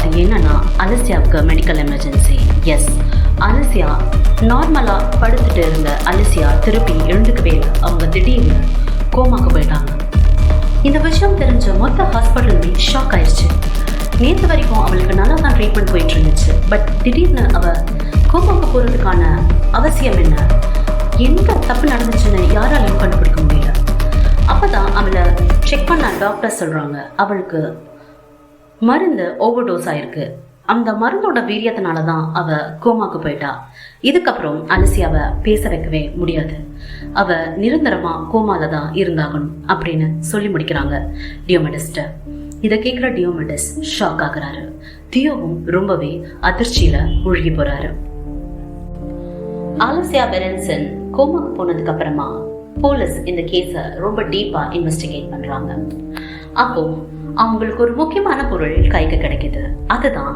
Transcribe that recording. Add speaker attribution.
Speaker 1: அது என்னன்னா அலிசியாவுக்கு medical emergency. S, Alicia நார்மலாக படுத்துட்டு இருந்த அலிசியா திருப்பி எழுந்துக்கவே இல்லை. அவங்க திடீர்னு கோமாக்கு போயிட்டாங்க. இந்த விஷயம் தெரிஞ்ச மொத்த ஹாஸ்பிட்டலுமே ஷாக் ஆயிடுச்சு. நேற்று வரைக்கும் அவளுக்கு நல்லா தான் ட்ரீட்மெண்ட் போயிட்டு இருந்துச்சு. பட் திடீர்னு அவள் கோமாக்கு போகிறதுக்கான அவசியம் என்ன, எந்த தப்பு நடந்துச்சுன்னு யாராலையும் கண்டுபிடிக்க முடியல. அப்போ தான் அவளை செக் பண்ண டாக்டர் சொல்கிறாங்க, அவளுக்கு மருந்து ஓவர் டோஸ் ஆயிருக்கு. அந்த மருந்தோட வீரியத்தினால தான் அவள் கோமாக்கு போயிட்டா. இதுக்கப்புறம் அலிசியாவை பேச வைக்கவே முடியாது. அவள் நிரந்தரமாக கோமால தான் இருந்தாகணும் அப்படின்னு சொல்லி முடிக்கிறாங்க டியோமெடிஸ்ட. இதை கேட்குற டியோமெடிஸ் ஷாக் ஆகுறாரு. தியோவும் ரொம்பவே அதிர்ச்சியில மூழ்கி போறாரு. அலிசியா பெரன்சன் கோமாக்கு போனதுக்கு அப்புறமா போலீஸ் இந்த கேஸை ரொம்ப டீப்பா இன்வெஸ்டிகேட் பண்றாங்க. அப்போ அவங்களுக்கு ஒரு முக்கியமான பொருள் கைக்கு கிடைக்குது. அதுதான்